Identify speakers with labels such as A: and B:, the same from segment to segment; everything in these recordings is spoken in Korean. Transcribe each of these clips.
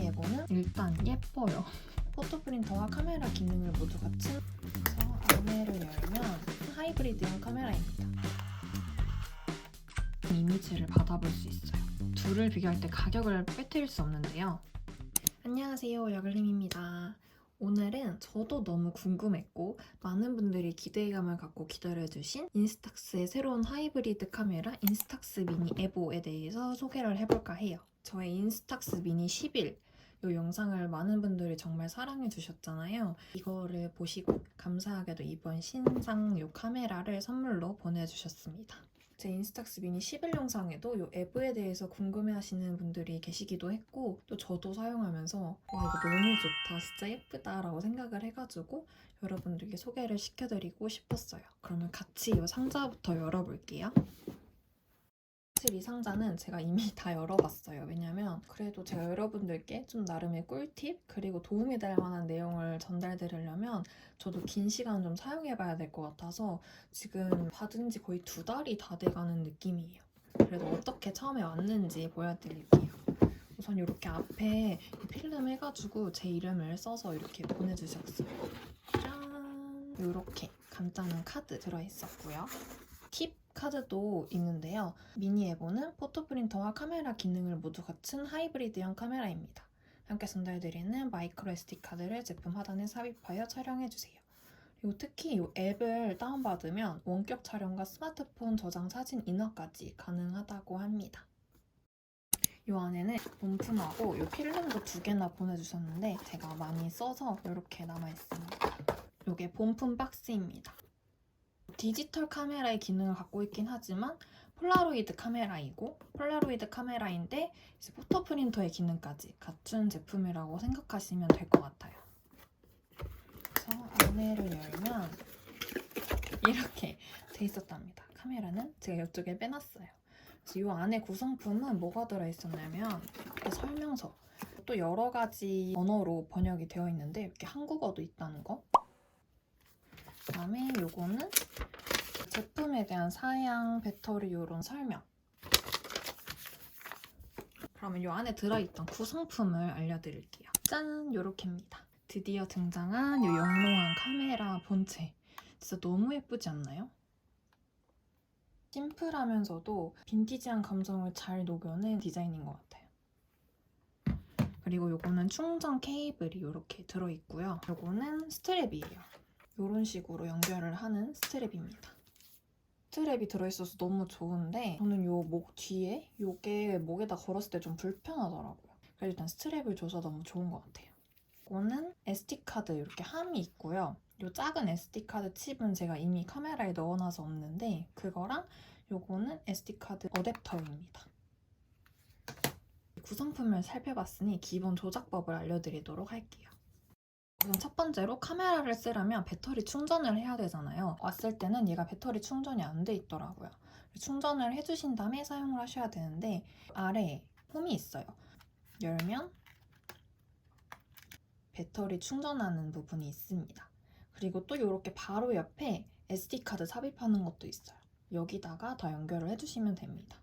A: 앱은 일단 예뻐요. 포토 프린터와 카메라 기능을 모두 갖춘 안에를 열면 하이브리드형 카메라입니다. 이미지를 받아볼 수 있어요. 둘을 비교할 때 가격을 빼뜨릴 수 없는데요. 안녕하세요, 여글림입니다. 오늘은 저도 너무 궁금했고 많은 분들이 기대감을 갖고 기다려주신 인스탁스의 새로운 하이브리드 카메라 인스탁스 미니 에보에 대해서 소개를 해볼까 해요. 저의 인스탁스 미니 11 이 영상을 많은 분들이 정말 사랑해 주셨잖아요. 이거를 보시고 감사하게도 이번 신상 이 카메라를 선물로 보내주셨습니다. 제 인스탁스 미니 11 영상에도 이 앱에 대해서 궁금해하시는 분들이 계시기도 했고 또 저도 사용하면서 와 이거 너무 좋다, 진짜 예쁘다 라고 생각을 해가지고 여러분들께 소개를 시켜드리고 싶었어요. 그러면 같이 이 상자부터 열어볼게요. 사실 이 상자는 제가 이미 다 열어봤어요. 왜냐면 그래도 제가 여러분들께 좀 나름의 꿀팁 그리고 도움이 될 만한 내용을 전달드리려면 저도 긴 시간 좀 사용해봐야 될 것 같아서 지금 받은 지 거의 2달이 다 돼가는 느낌이에요. 그래도 어떻게 처음에 왔는지 보여드릴게요. 우선 이렇게 앞에 필름 해가지고 제 이름을 써서 이렇게 보내주셨어요. 짠! 이렇게 간단한 카드 들어있었고요. 팁 카드도 있는데요. 미니 에보는 포토 프린터와 카메라 기능을 모두 갖춘 하이브리드형 카메라입니다. 함께 전달드리는 마이크로 SD 카드를 제품 하단에 삽입하여 촬영해주세요. 그리고 특히 이 앱을 다운받으면 원격 촬영과 스마트폰 저장 사진 인화까지 가능하다고 합니다. 이 안에는 본품하고 이 필름도 2개나 보내주셨는데 제가 많이 써서 이렇게 남아있습니다. 이게 본품 박스입니다. 디지털 카메라의 기능을 갖고 있긴 하지만 폴라로이드 카메라이고 폴라로이드 카메라인데 이제 포토 프린터의 기능까지 갖춘 제품이라고 생각하시면 될 것 같아요. 그래서 안에를 열면 이렇게 돼 있었답니다. 카메라는 제가 이쪽에 빼놨어요. 그래서 이 안에 구성품은 뭐가 들어있었냐면 이렇게 설명서, 또 여러 가지 언어로 번역이 되어 있는데 이렇게 한국어도 있다는 거. 그다음에 요거는 제품에 대한 사양, 배터리 이런 설명. 그러면 요 안에 들어있던 구성품을 알려드릴게요. 짠! 요렇게입니다. 드디어 등장한 요 영롱한 카메라 본체. 진짜 너무 예쁘지 않나요? 심플하면서도 빈티지한 감성을 잘 녹여낸 디자인인 것 같아요. 그리고 요거는 충전 케이블이 이렇게 들어있고요. 요거는 스트랩이에요. 이런 식으로 연결을 하는 스트랩입니다. 스트랩이 들어있어서 너무 좋은데 저는 요 목 뒤에 요게 목에다 걸었을 때 좀 불편하더라고요. 그래서 일단 스트랩을 줘서 너무 좋은 것 같아요. 이거는 SD카드 이렇게 함이 있고요. 요 작은 SD카드 칩은 제가 이미 카메라에 넣어놔서 없는데 그거랑 요거는 SD카드 어댑터입니다. 구성품을 살펴봤으니 기본 조작법을 알려드리도록 할게요. 우선 첫 번째로 카메라를 쓰려면 배터리 충전을 해야 되잖아요. 왔을 때는 얘가 배터리 충전이 안 돼 있더라고요. 충전을 해주신 다음에 사용을 하셔야 되는데 아래에 홈이 있어요. 열면 배터리 충전하는 부분이 있습니다. 그리고 또 이렇게 바로 옆에 SD카드 삽입하는 것도 있어요. 여기다가 다 연결을 해주시면 됩니다.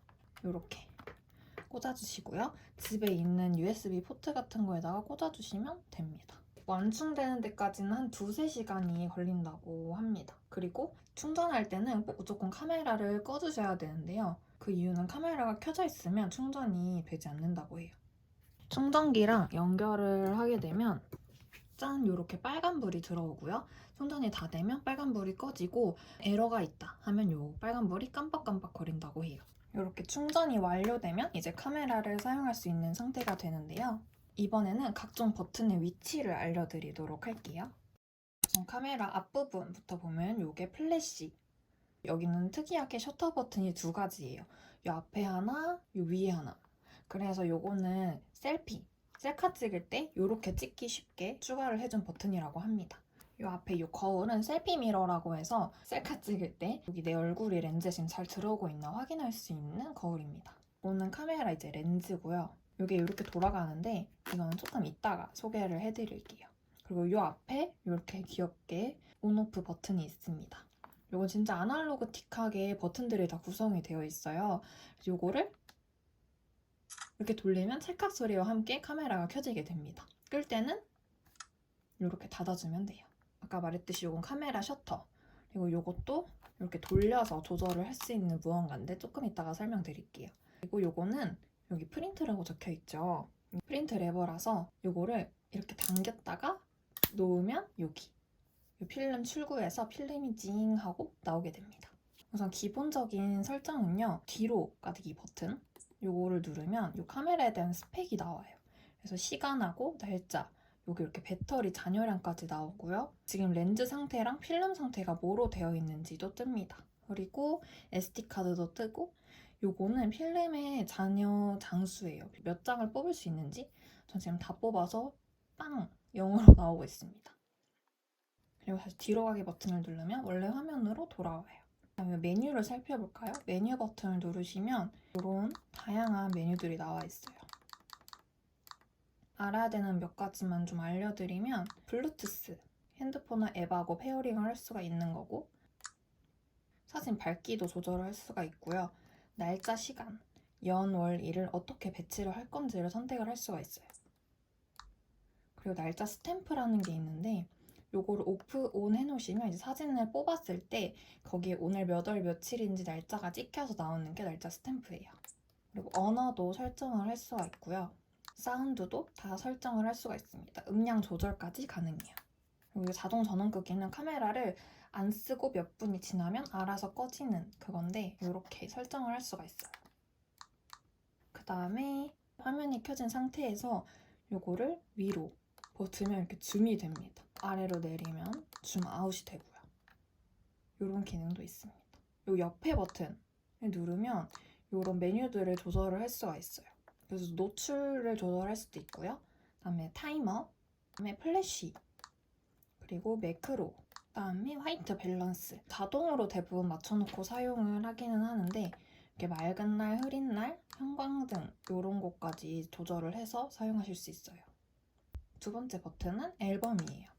A: 이렇게 꽂아주시고요. 집에 있는 USB 포트 같은 거에다가 꽂아주시면 됩니다. 완충되는 데까지는 한 2~3시간이 걸린다고 합니다. 그리고 충전할 때는 꼭 무조건 카메라를 꺼주셔야 되는데요. 그 이유는 카메라가 켜져 있으면 충전이 되지 않는다고 해요. 충전기랑 연결을 하게 되면 짠! 이렇게 빨간불이 들어오고요. 충전이 다 되면 빨간불이 꺼지고 에러가 있다 하면 이 빨간불이 깜빡깜빡 거린다고 해요. 이렇게 충전이 완료되면 이제 카메라를 사용할 수 있는 상태가 되는데요. 이번에는 각종 버튼의 위치를 알려드리도록 할게요. 우선 카메라 앞부분부터 보면 이게 플래시. 여기는 특이하게 셔터 버튼이 2가지예요. 이 앞에 하나, 이 위에 하나. 그래서 요거는 셀카 찍을 때 이렇게 찍기 쉽게 추가를 해준 버튼이라고 합니다. 이 앞에 이 거울은 셀피 미러라고 해서 셀카 찍을 때 여기 내 얼굴이 렌즈에 지금 잘 들어오고 있나 확인할 수 있는 거울입니다. 이거는 카메라 이제 렌즈고요. 이게 이렇게 돌아가는데 이거는 조금 이따가 소개를 해드릴게요. 그리고 이 앞에 이렇게 귀엽게 온오프 버튼이 있습니다. 이건 진짜 아날로그틱하게 버튼들이 다 구성이 되어 있어요. 이거를 이렇게 돌리면 찰칵 소리와 함께 카메라가 켜지게 됩니다. 끌 때는 이렇게 닫아주면 돼요. 아까 말했듯이 이건 카메라 셔터, 그리고 이것도 이렇게 돌려서 조절을 할 수 있는 무언가인데 조금 이따가 설명드릴게요. 그리고 이거는 여기 프린트라고 적혀 있죠. 프린트 레버라서 이거를 이렇게 당겼다가 놓으면 여기 이 필름 출구에서 필름이 징 하고 나오게 됩니다. 우선 기본적인 설정은요, 뒤로 가득이 버튼 요거를 누르면 이 카메라에 대한 스펙이 나와요. 그래서 시간하고 날짜, 여기 이렇게 배터리 잔여량까지 나오고요. 지금 렌즈 상태랑 필름 상태가 뭐로 되어 있는지도 뜹니다. 그리고 SD카드도 뜨고, 요거는 필름의 잔여 장수예요. 몇 장을 뽑을 수 있는지 전 지금 다 뽑아서 빵! 0으로 나오고 있습니다. 그리고 다시 뒤로 가기 버튼을 누르면 원래 화면으로 돌아와요. 그다음에 메뉴를 살펴볼까요? 메뉴 버튼을 누르시면 이런 다양한 메뉴들이 나와 있어요. 알아야 되는 몇 가지만 좀 알려드리면 블루투스, 핸드폰과 앱하고 페어링을 할 수가 있는 거고, 사진 밝기도 조절을 할 수가 있고요. 날짜, 시간, 연, 월, 일을 어떻게 배치를 할 건지를 선택을 할 수가 있어요. 그리고 날짜 스탬프라는 게 있는데 요거를 오프, 온 해놓으시면 이제 사진을 뽑았을 때 거기에 오늘 몇 월 며칠인지 날짜가 찍혀서 나오는 게 날짜 스탬프예요. 그리고 언어도 설정을 할 수가 있고요. 사운드도 다 설정을 할 수가 있습니다. 음량 조절까지 가능해요. 그리고 자동 전원 끄기는 카메라를 안 쓰고 몇 분이 지나면 알아서 꺼지는 그건데 이렇게 설정을 할 수가 있어요. 그 다음에 화면이 켜진 상태에서 요거를 위로 버티면 이렇게 줌이 됩니다. 아래로 내리면 줌 아웃이 되고요. 이런 기능도 있습니다. 요 옆에 버튼을 누르면 이런 메뉴들을 조절을 할 수가 있어요. 그래서 노출을 조절할 수도 있고요. 그다음에 타이머, 그다음에 플래시, 그리고 매크로, 그다음에 화이트 밸런스. 자동으로 대부분 맞춰놓고 사용을 하기는 하는데 이렇게 맑은 날, 흐린 날, 형광등 이런 것까지 조절을 해서 사용하실 수 있어요. 두 번째 버튼은 앨범이에요.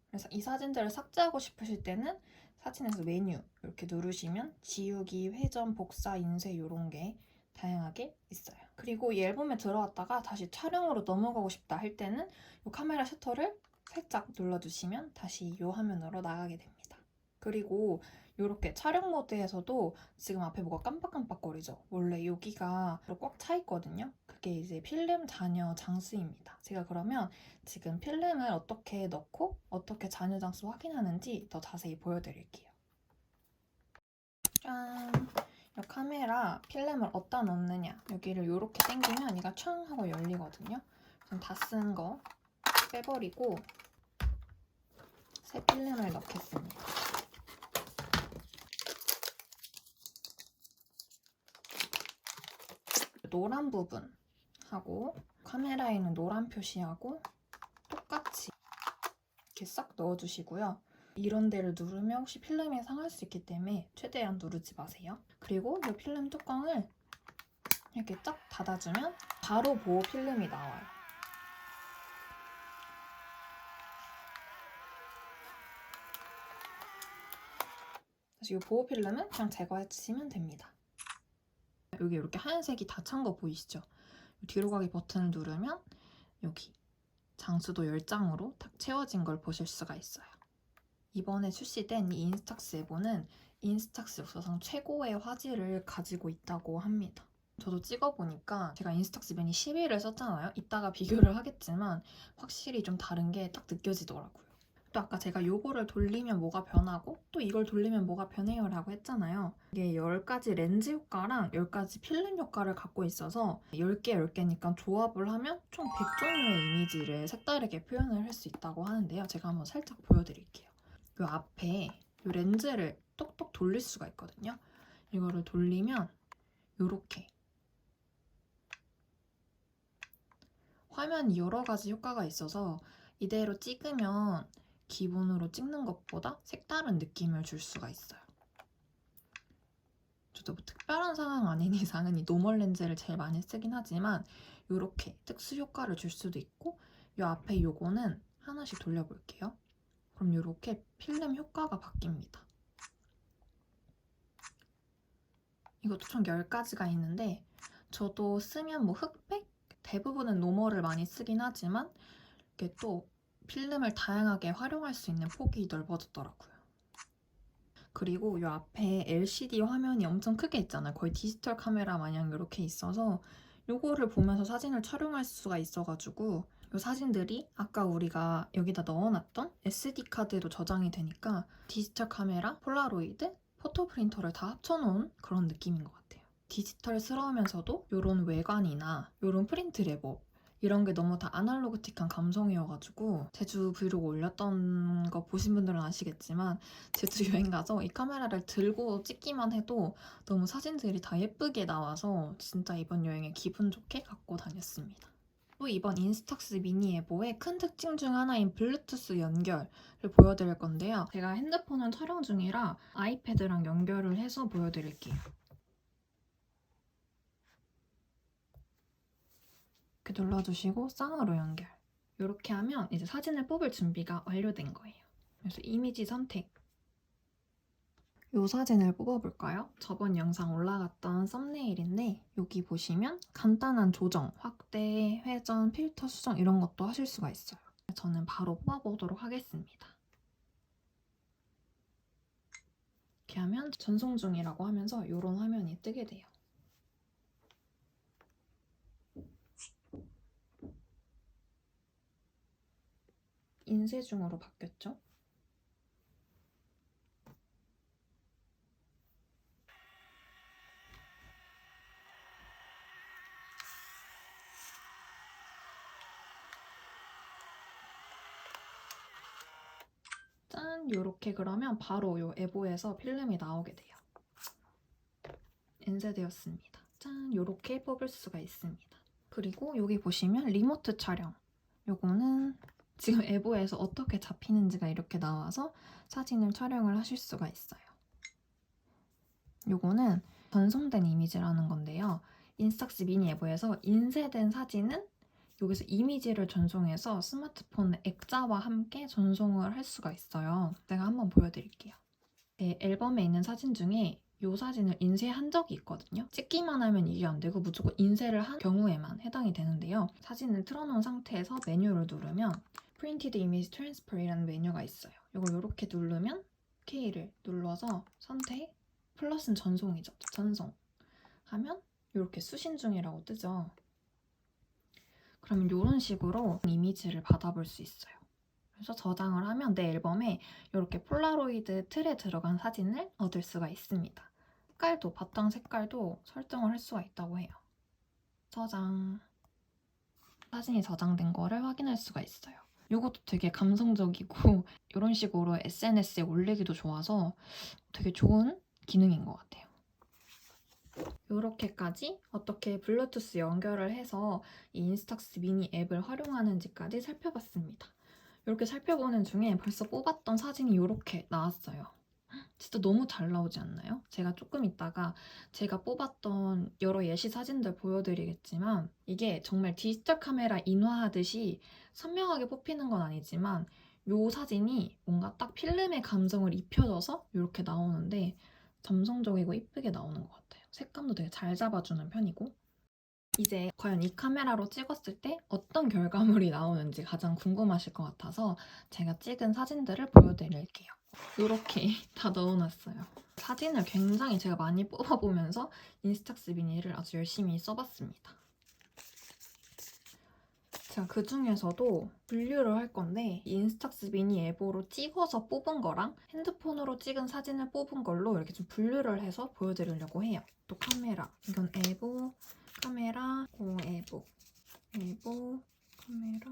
A: 그래서 이 사진들을 삭제하고 싶으실 때는 사진에서 메뉴 이렇게 누르시면 지우기, 회전, 복사, 인쇄 이런 게 다양하게 있어요. 그리고 이 앨범에 들어왔다가 다시 촬영으로 넘어가고 싶다 할 때는 이 카메라 셔터를 살짝 눌러주시면 다시 이 화면으로 나가게 됩니다. 그리고 이렇게 촬영 모드에서도 지금 앞에 뭐가 깜빡깜빡거리죠? 원래 여기가 꽉 차 있거든요. 그게 이제 필름 잔여 장수입니다. 제가 그러면 지금 필름을 어떻게 넣고 어떻게 잔여 장수 확인하는지 더 자세히 보여드릴게요. 짠! 이 카메라 필름을 어디다 넣느냐, 여기를 이렇게 당기면 얘가 촥 하고 열리거든요. 좀 다 쓴 거 빼버리고 새 필름을 넣겠습니다. 노란 부분하고 카메라에 있는 노란 표시하고 똑같이 이렇게 싹 넣어주시고요. 이런 데를 누르면 혹시 필름이 상할 수 있기 때문에 최대한 누르지 마세요. 그리고 이 필름 뚜껑을 이렇게 쫙 닫아주면 바로 보호 필름이 나와요. 그래서 이 보호 필름은 그냥 제거해주시면 됩니다. 여기 이렇게 하얀색이 다 찬 거 보이시죠? 뒤로 가기 버튼을 누르면 여기 장수도 10장으로 딱 채워진 걸 보실 수가 있어요. 이번에 출시된 이 인스탁스 에보는 인스탁스 역사상 최고의 화질을 가지고 있다고 합니다. 저도 찍어보니까 제가 인스탁스 미니 11을 썼잖아요. 이따가 비교를 하겠지만 확실히 좀 다른 게 딱 느껴지더라고요. 또 아까 제가 요거를 돌리면 뭐가 변하고 또 이걸 돌리면 뭐가 변해요 라고 했잖아요. 이게 10가지 렌즈 효과랑 10가지 필름 효과를 갖고 있어서 10개 10개니까 조합을 하면 총 100종류의 이미지를 색다르게 표현을 할 수 있다고 하는데요. 제가 한번 살짝 보여드릴게요. 요 앞에 요 렌즈를 똑똑 돌릴 수가 있거든요. 이거를 돌리면 요렇게 화면이 여러 가지 효과가 있어서 이대로 찍으면 기본으로 찍는 것보다 색다른 느낌을 줄 수가 있어요. 저도 뭐 특별한 상황 아닌 이상은 이 노멀 렌즈를 제일 많이 쓰긴 하지만 이렇게 특수 효과를 줄 수도 있고, 이 앞에 요거는 하나씩 돌려볼게요. 그럼 이렇게 필름 효과가 바뀝니다. 이것도 총 10가지가 있는데 저도 쓰면 뭐 흑백? 대부분은 노멀을 많이 쓰긴 하지만 이게 또 필름을 다양하게 활용할 수 있는 폭이 넓어졌더라고요. 그리고 이 앞에 LCD 화면이 엄청 크게 있잖아요. 거의 디지털 카메라 마냥 이렇게 있어서 이거를 보면서 사진을 촬영할 수가 있어가지고 이 사진들이 아까 우리가 여기다 넣어놨던 SD 카드로 저장이 되니까 디지털 카메라, 폴라로이드, 포토 프린터를 다 합쳐놓은 그런 느낌인 것 같아요. 디지털스러우면서도 이런 외관이나 이런 프린트 랩업 이런 게 너무 다 아날로그틱한 감성이어가지고 제주 브이로그 올렸던 거 보신 분들은 아시겠지만 제주 여행 가서 이 카메라를 들고 찍기만 해도 너무 사진들이 다 예쁘게 나와서 진짜 이번 여행에 기분 좋게 갖고 다녔습니다. 또 이번 인스탁스 미니 에보의 큰 특징 중 하나인 블루투스 연결을 보여드릴 건데요. 제가 핸드폰은 촬영 중이라 아이패드랑 연결을 해서 보여드릴게요. 이렇게 눌러주시고 쌍으로 연결. 이렇게 하면 이제 사진을 뽑을 준비가 완료된 거예요. 그래서 이미지 선택. 이 사진을 뽑아볼까요? 저번 영상 올라갔던 썸네일인데 여기 보시면 간단한 조정, 확대, 회전, 필터 수정 이런 것도 하실 수가 있어요. 저는 바로 뽑아보도록 하겠습니다. 이렇게 하면 전송 중이라고 하면서 이런 화면이 뜨게 돼요. 인쇄 중으로 바뀌었죠? 짠! 이렇게 그러면 바로 이 에보에서 필름이 나오게 돼요. 인쇄되었습니다. 짠! 이렇게 뽑을 수가 있습니다. 그리고 여기 보시면 리모트 촬영. 요거는 지금 에보에서 어떻게 잡히는지가 이렇게 나와서 사진을 촬영을 하실 수가 있어요. 요거는 전송된 이미지라는 건데요. 인스탁스 미니 에보에서 인쇄된 사진은 여기서 이미지를 전송해서 스마트폰 액자와 함께 전송을 할 수가 있어요. 제가 한번 보여드릴게요. 제 앨범에 있는 사진 중에 이 사진을 인쇄한 적이 있거든요. 찍기만 하면 이게 안 되고 무조건 인쇄를 한 경우에만 해당이 되는데요. 사진을 틀어놓은 상태에서 메뉴를 누르면 Printed Image Transfer이라는 메뉴가 있어요. 이걸 이렇게 누르면 K를 눌러서 선택, 플러스는 전송이죠. 전송 하면 이렇게 수신 중이라고 뜨죠. 그러면 이런 식으로 이미지를 받아볼 수 있어요. 그래서 저장을 하면 내 앨범에 이렇게 폴라로이드 틀에 들어간 사진을 얻을 수가 있습니다. 색깔도, 바탕 색깔도 설정을 할 수가 있다고 해요. 저장. 사진이 저장된 거를 확인할 수가 있어요. 이것도 되게 감성적이고 이런 식으로 SNS에 올리기도 좋아서 되게 좋은 기능인 것 같아요. 이렇게까지 어떻게 블루투스 연결을 해서 이 인스탁스 미니 앱을 활용하는지까지 살펴봤습니다. 이렇게 살펴보는 중에 벌써 뽑았던 사진이 이렇게 나왔어요. 진짜 너무 잘 나오지 않나요? 제가 조금 있다가 제가 뽑았던 여러 예시 사진들 보여드리겠지만 이게 정말 디지털 카메라 인화하듯이 선명하게 뽑히는 건 아니지만 이 사진이 뭔가 딱 필름의 감성을 입혀져서 이렇게 나오는데 감성적이고 이쁘게 나오는 것 같아요. 색감도 되게 잘 잡아주는 편이고 이제 과연 이 카메라로 찍었을 때 어떤 결과물이 나오는지 가장 궁금하실 것 같아서 제가 찍은 사진들을 보여드릴게요. 이렇게 다 넣어놨어요. 사진을 굉장히 제가 많이 뽑아보면서 인스탁스 미니를 아주 열심히 써봤습니다. 제가 그 중에서도 분류를 할 건데 인스탁스 미니 앱으로 찍어서 뽑은 거랑 핸드폰으로 찍은 사진을 뽑은 걸로 이렇게 좀 분류를 해서 보여드리려고 해요. 또 카메라, 이건 앱오, 카메라, 앱오, 앱오, 카메라.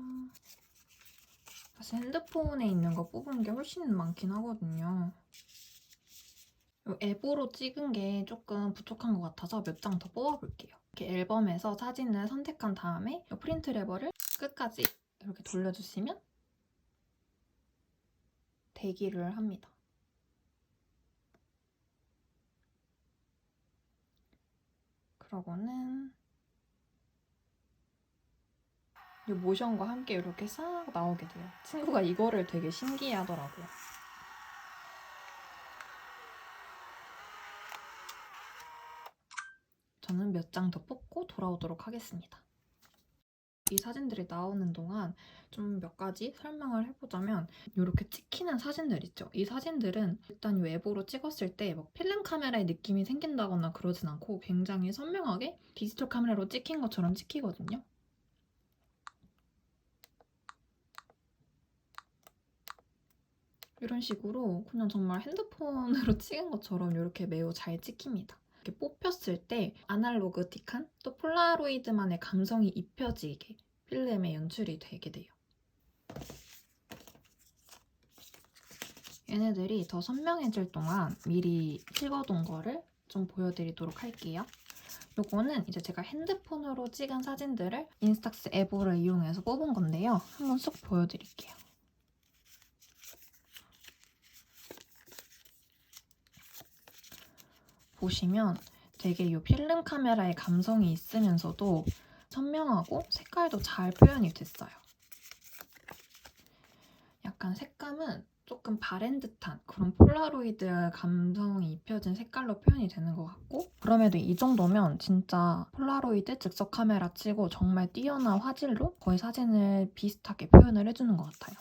A: 사실 핸드폰에 있는 거 뽑은 게 훨씬 많긴 하거든요. 앱으로 찍은 게 조금 부족한 것 같아서 몇 장 더 뽑아볼게요. 이렇게 앨범에서 사진을 선택한 다음에 프린트 레버를 끝까지 이렇게 돌려주시면 대기를 합니다. 그러고는 이 모션과 함께 이렇게 싹 나오게 돼요. 친구가 이거를 되게 신기해하더라고요. 저는 몇 장 더 뽑고 돌아오도록 하겠습니다. 이 사진들이 나오는 동안 좀 몇 가지 설명을 해보자면 이렇게 찍히는 사진들 있죠. 이 사진들은 일단 이 앱으로 찍었을 때 막 필름 카메라의 느낌이 생긴다거나 그러진 않고 굉장히 선명하게 디지털 카메라로 찍힌 것처럼 찍히거든요. 이런 식으로 그냥 정말 핸드폰으로 찍은 것처럼 이렇게 매우 잘 찍힙니다. 이렇게 뽑혔을 때 아날로그틱한 또 폴라로이드만의 감성이 입혀지게 필름에 연출이 되게 돼요. 얘네들이 더 선명해질 동안 미리 찍어둔 거를 좀 보여드리도록 할게요. 요거는 이제 제가 핸드폰으로 찍은 사진들을 인스탁스 앱을 이용해서 뽑은 건데요. 한번 쏙 보여드릴게요. 보시면 되게 이 필름 카메라의 감성이 있으면서도 선명하고 색깔도 잘 표현이 됐어요. 약간 색감은 조금 바랜 듯한 그런 폴라로이드 감성이 입혀진 색깔로 표현이 되는 것 같고, 그럼에도 이 정도면 진짜 폴라로이드 즉석 카메라 치고 정말 뛰어난 화질로 거의 사진을 비슷하게 표현을 해주는 것 같아요.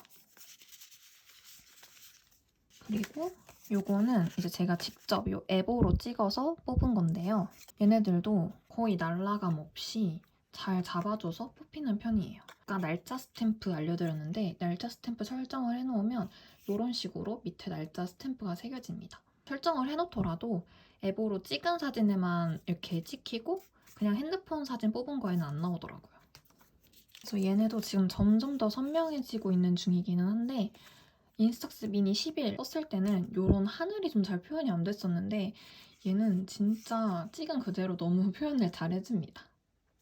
A: 그리고 요거는 이제 제가 직접 요 앱으로 찍어서 뽑은 건데요. 얘네들도 거의 날라감 없이 잘 잡아줘서 뽑히는 편이에요. 아까 날짜 스탬프 알려드렸는데 날짜 스탬프 설정을 해놓으면 이런 식으로 밑에 날짜 스탬프가 새겨집니다. 설정을 해놓더라도 앱으로 찍은 사진에만 이렇게 찍히고 그냥 핸드폰 사진 뽑은 거에는 안 나오더라고요. 그래서 얘네도 지금 점점 더 선명해지고 있는 중이기는 한데 인스탁스 미니 11 썼을 때는 이런 하늘이 좀 잘 표현이 안 됐었는데 얘는 진짜 찍은 그대로 너무 표현을 잘 해줍니다.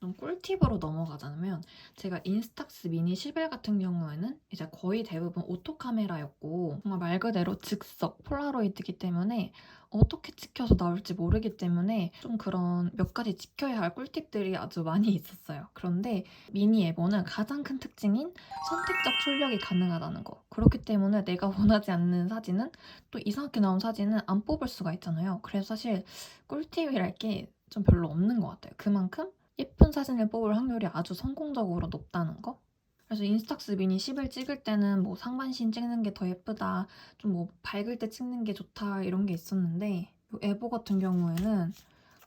A: 좀 꿀팁으로 넘어가자면 제가 인스탁스 미니 11 같은 경우에는 이제 거의 대부분 오토 카메라였고 정말 말 그대로 즉석 폴라로이드이기 때문에 어떻게 찍혀서 나올지 모르기 때문에 좀 그런 몇 가지 지켜야 할 꿀팁들이 아주 많이 있었어요. 그런데 미니 에버는 가장 큰 특징인 선택적 출력이 가능하다는 거. 그렇기 때문에 내가 원하지 않는 사진은 또 이상하게 나온 사진은 안 뽑을 수가 있잖아요. 그래서 사실 꿀팁이랄 게 좀 별로 없는 것 같아요. 그만큼 예쁜 사진을 뽑을 확률이 아주 성공적으로 높다는 거? 그래서 인스탁스 미니 10을 찍을 때는 뭐 상반신 찍는 게 더 예쁘다, 좀 뭐 밝을 때 찍는 게 좋다 이런 게 있었는데 이 에보 같은 경우에는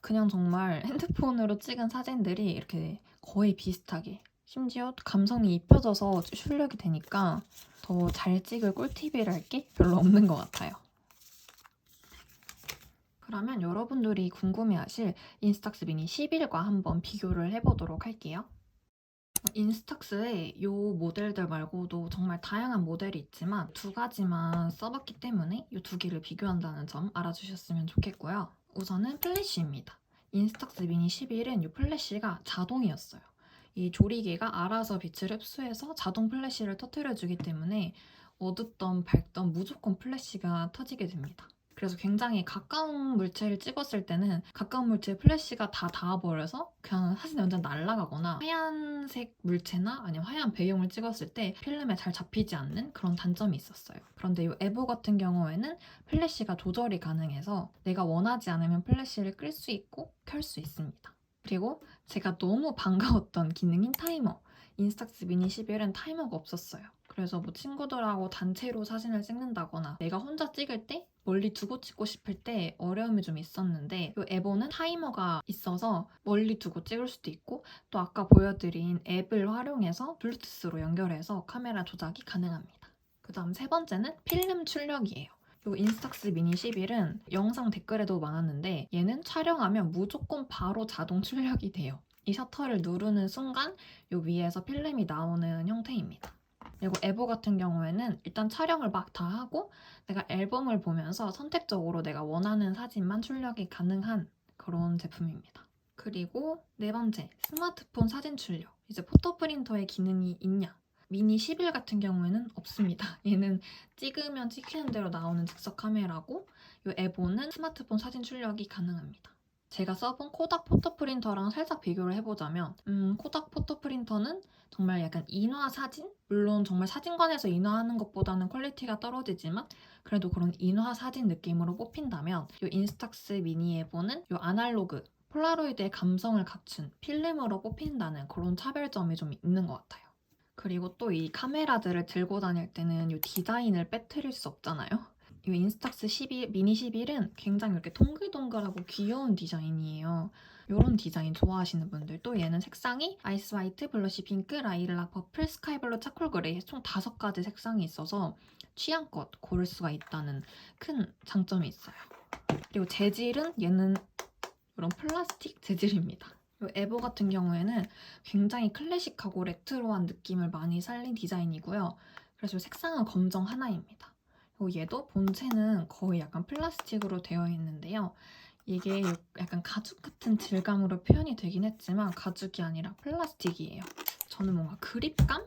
A: 그냥 정말 핸드폰으로 찍은 사진들이 이렇게 거의 비슷하게 심지어 감성이 입혀져서 출력이 되니까 더 잘 찍을 꿀팁이랄 게 별로 없는 것 같아요. 그러면 여러분들이 궁금해하실 인스탁스 미니 11과 한번 비교를 해보도록 할게요. 인스탁스에 이 모델들 말고도 정말 다양한 모델이 있지만 두 가지만 써봤기 때문에 이 두 개를 비교한다는 점 알아주셨으면 좋겠고요. 우선은 플래시입니다. 인스탁스 미니 11은 이 플래시가 자동이었어요. 이 조리개가 알아서 빛을 흡수해서 자동 플래시를 터뜨려주기 때문에 어둡던 밝던 무조건 플래시가 터지게 됩니다. 그래서 굉장히 가까운 물체를 찍었을 때는 가까운 물체에 플래시가 다 닿아버려서 그냥 사진이 완전 날아가거나 하얀색 물체나 아니면 하얀 배경을 찍었을 때 필름에 잘 잡히지 않는 그런 단점이 있었어요. 그런데 이 에보 같은 경우에는 플래시가 조절이 가능해서 내가 원하지 않으면 플래시를 끌 수 있고 켤 수 있습니다. 그리고 제가 너무 반가웠던 기능인 타이머. 인스탁스 미니 11은 타이머가 없었어요. 그래서 뭐 친구들하고 단체로 사진을 찍는다거나 내가 혼자 찍을 때 멀리 두고 찍고 싶을 때 어려움이 좀 있었는데 이 에보는 타이머가 있어서 멀리 두고 찍을 수도 있고 또 아까 보여드린 앱을 활용해서 블루투스로 연결해서 카메라 조작이 가능합니다. 그 다음 세 번째는 필름 출력이에요. 이 인스탁스 미니 11은 영상 댓글에도 많았는데 얘는 촬영하면 무조건 바로 자동 출력이 돼요. 이 셔터를 누르는 순간 이 위에서 필름이 나오는 형태입니다. 그리고 에보 같은 경우에는 일단 촬영을 막 다 하고 내가 앨범을 보면서 선택적으로 내가 원하는 사진만 출력이 가능한 그런 제품입니다. 그리고 네 번째, 스마트폰 사진 출력. 이제 포토 프린터의 기능이 있냐? 미니 11 같은 경우에는 없습니다. 얘는 찍으면 찍히는 대로 나오는 즉석 카메라고 이 에보는 스마트폰 사진 출력이 가능합니다. 제가 써본 코닥 포토 프린터랑 살짝 비교를 해보자면 코닥 포토 프린터는 정말 약간 인화 사진? 물론 정말 사진관에서 인화하는 것보다는 퀄리티가 떨어지지만 그래도 그런 인화 사진 느낌으로 뽑힌다면 이 인스탁스 미니 에보는 이 아날로그 폴라로이드의 감성을 갖춘 필름으로 뽑힌다는 그런 차별점이 좀 있는 것 같아요. 그리고 또 이 카메라들을 들고 다닐 때는 이 디자인을 빼뜨릴 수 없잖아요. 이 인스탁스 11, 미니 11은 굉장히 이렇게 동글동글하고 귀여운 디자인이에요. 이런 디자인 좋아하시는 분들, 또 얘는 색상이 아이스 화이트, 블러쉬 핑크, 라일락, 퍼플, 스카이블루, 차콜 그레이 총 5가지 색상이 있어서 취향껏 고를 수가 있다는 큰 장점이 있어요. 그리고 재질은 얘는 이런 플라스틱 재질입니다. 에보 같은 경우에는 굉장히 클래식하고 레트로한 느낌을 많이 살린 디자인이고요. 그래서 색상은 검정 하나입니다. 그리고 얘도 본체는 거의 약간 플라스틱으로 되어 있는데요. 이게 약간 가죽 같은 질감으로 표현이 되긴 했지만 가죽이 아니라 플라스틱이에요. 저는 뭔가 그립감?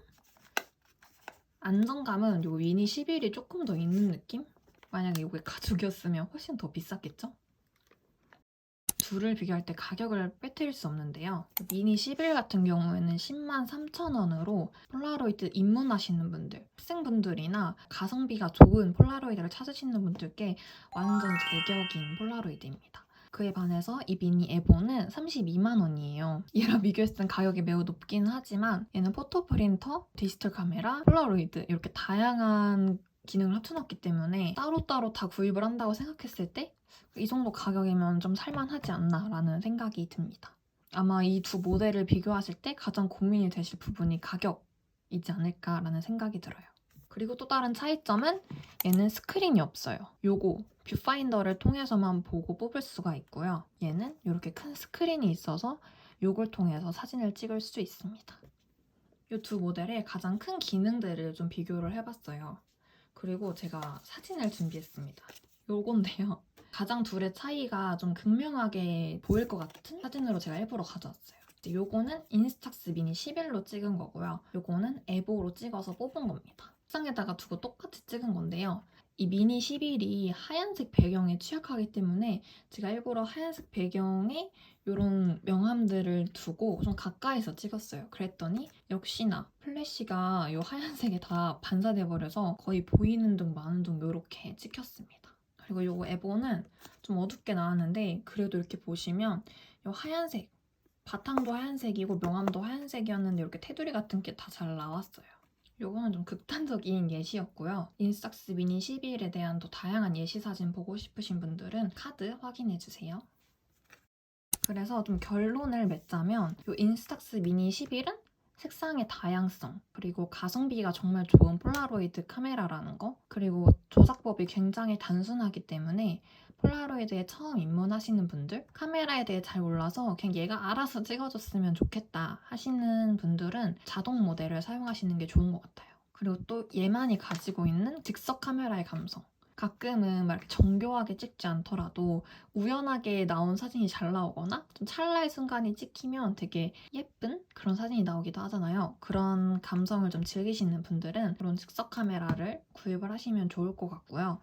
A: 안정감은 요 미니 11이 조금 더 있는 느낌? 만약에 이게 가죽이었으면 훨씬 더 비쌌겠죠? 둘을 비교할 때 가격을 빼뜨릴 수 없는데요. 미니 11 같은 경우에는 10만 3천 원으로 폴라로이드 입문하시는 분들, 학생분들이나 가성비가 좋은 폴라로이드를 찾으시는 분들께 완전 제격인 폴라로이드입니다. 그에 반해서 이 미니 에보는 32만 원이에요. 얘랑 비교했을 땐 가격이 매우 높긴 하지만 얘는 포토 프린터, 디지털 카메라, 폴라로이드 이렇게 다양한 기능을 합쳐놨기 때문에 따로따로 다 구입을 한다고 생각했을 때 이 정도 가격이면 좀 살만하지 않나 라는 생각이 듭니다. 아마 이 두 모델을 비교하실 때 가장 고민이 되실 부분이 가격이지 않을까라는 생각이 들어요. 그리고 또 다른 차이점은 얘는 스크린이 없어요. 요거 뷰파인더를 통해서만 보고 뽑을 수가 있고요. 얘는 이렇게 큰 스크린이 있어서 요걸 통해서 사진을 찍을 수 있습니다. 이 두 모델의 가장 큰 기능들을 좀 비교를 해봤어요. 그리고 제가 사진을 준비했습니다. 요건데요. 가장 둘의 차이가 좀 극명하게 보일 것 같은 사진으로 제가 일부러 가져왔어요. 요거는 인스탁스 미니 11로 찍은 거고요. 요거는 에보로 찍어서 뽑은 겁니다. 책상에다가 두고 똑같이 찍은 건데요. 이 미니 11이 하얀색 배경에 취약하기 때문에 제가 일부러 하얀색 배경에 이런 명암들을 두고 좀 가까이서 찍었어요. 그랬더니 역시나 플래시가 이 하얀색에 다 반사돼 버려서 거의 보이는 둥 마는 둥 이렇게 찍혔습니다. 그리고 요거 에보는 좀 어둡게 나왔는데 그래도 이렇게 보시면 이 하얀색, 바탕도 하얀색이고 명암도 하얀색이었는데 이렇게 테두리 같은 게 다 잘 나왔어요. 요거는 좀 극단적인 예시였고요. 인스탁스 미니 11에 대한 더 다양한 예시 사진 보고 싶으신 분들은 카드 확인해주세요. 그래서 좀 결론을 맺자면 이 인스탁스 미니 11은 색상의 다양성, 그리고 가성비가 정말 좋은 폴라로이드 카메라라는 거, 그리고 조작법이 굉장히 단순하기 때문에 폴라로이드에 처음 입문하시는 분들, 카메라에 대해 잘 몰라서 그냥 얘가 알아서 찍어줬으면 좋겠다 하시는 분들은 자동 모델을 사용하시는 게 좋은 것 같아요. 그리고 또 얘만이 가지고 있는 즉석 카메라의 감성. 가끔은 막 이렇게 정교하게 찍지 않더라도 우연하게 나온 사진이 잘 나오거나 좀 찰나의 순간이 찍히면 되게 예쁜 그런 사진이 나오기도 하잖아요. 그런 감성을 좀 즐기시는 분들은 그런 즉석 카메라를 구입을 하시면 좋을 것 같고요.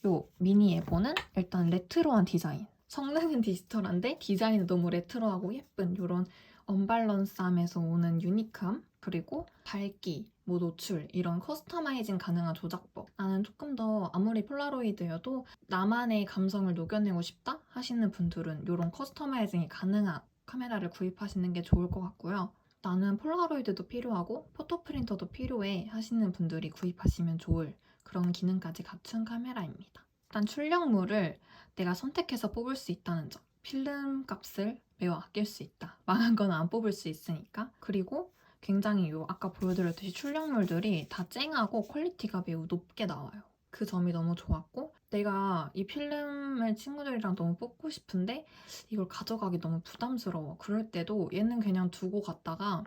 A: 요 미니 에보는 일단 레트로한 디자인. 성능은 디지털한데 디자인은 너무 레트로하고 예쁜 이런 언밸런스함에서 오는 유니크함, 그리고 밝기, 뭐 노출 이런 커스터마이징 가능한 조작법. 나는 조금 더 아무리 폴라로이드여도 나만의 감성을 녹여내고 싶다 하시는 분들은 이런 커스터마이징이 가능한 카메라를 구입하시는 게 좋을 것 같고요. 나는 폴라로이드도 필요하고 포토 프린터도 필요해 하시는 분들이 구입하시면 좋을 그런 기능까지 갖춘 카메라입니다. 일단 출력물을 내가 선택해서 뽑을 수 있다는 점. 필름 값을 매우 아낄 수 있다. 망한 건 안 뽑을 수 있으니까. 그리고 굉장히 아까 보여드렸듯이 출력물들이 다 쨍하고 퀄리티가 매우 높게 나와요. 그 점이 너무 좋았고, 내가 이 필름을 친구들이랑 너무 뽑고 싶은데 이걸 가져가기 너무 부담스러워. 그럴 때도 얘는 그냥 두고 갔다가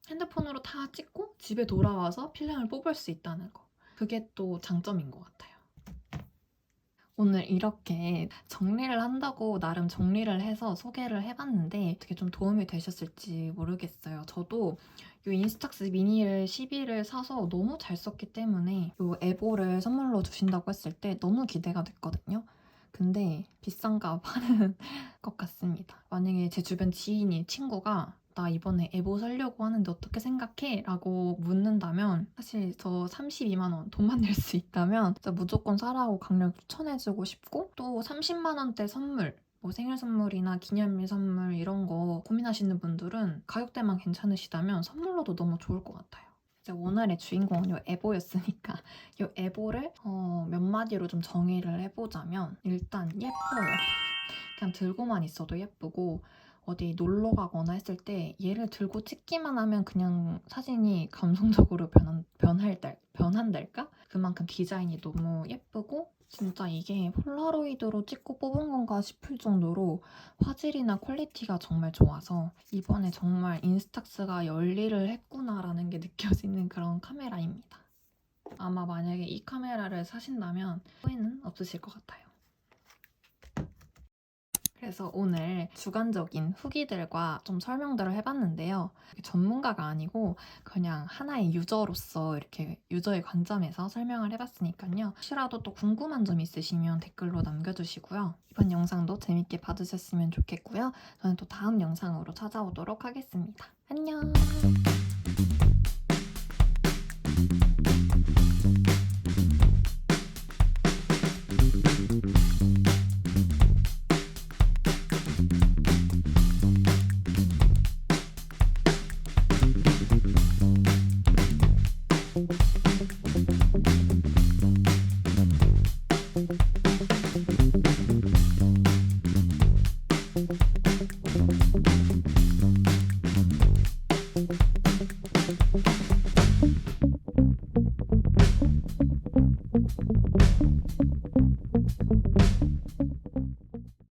A: 핸드폰으로 다 찍고 집에 돌아와서 필름을 뽑을 수 있다는 거. 그게 또 장점인 것 같아요. 오늘 이렇게 정리를 한다고 나름 정리를 해서 소개를 해봤는데 어떻게 좀 도움이 되셨을지 모르겠어요. 저도 이 인스탁스 미니를 12를 사서 너무 잘 썼기 때문에 이 에보를 선물로 주신다고 했을 때 너무 기대가 됐거든요. 근데 비싼 값 하는 것 같습니다. 만약에 제 주변 지인이 친구가 나 이번에 에보 사려고 하는데 어떻게 생각해? 라고 묻는다면 사실 저 32만 원 돈만 낼 수 있다면 진짜 무조건 사라고 강력 추천해주고 싶고, 또 30만 원대 선물 뭐 생일 선물이나 기념일 선물 이런 거 고민하시는 분들은 가격대만 괜찮으시다면 선물로도 너무 좋을 것 같아요. 이제 오늘의 주인공은 요 에보였으니까 요 에보를 몇 마디로 좀 정의를 해보자면 일단 예뻐요. 그냥 들고만 있어도 예쁘고 어디 놀러 가거나 했을 때 얘를 들고 찍기만 하면 그냥 사진이 감성적으로 변한달까? 그만큼 디자인이 너무 예쁘고 진짜 이게 폴라로이드로 찍고 뽑은 건가 싶을 정도로 화질이나 퀄리티가 정말 좋아서 이번에 정말 인스탁스가 열일을 했구나라는 게 느껴지는 그런 카메라입니다. 아마 만약에 이 카메라를 사신다면 후회는 없으실 것 같아요. 그래서 오늘 주관적인 후기들과 좀 설명들을 해봤는데요. 전문가가 아니고 그냥 하나의 유저로서 이렇게 유저의 관점에서 설명을 해봤으니까요. 혹시라도 또 궁금한 점 있으시면 댓글로 남겨주시고요. 이번 영상도 재밌게 봐주셨으면 좋겠고요. 저는 또 다음 영상으로 찾아오도록 하겠습니다. 안녕!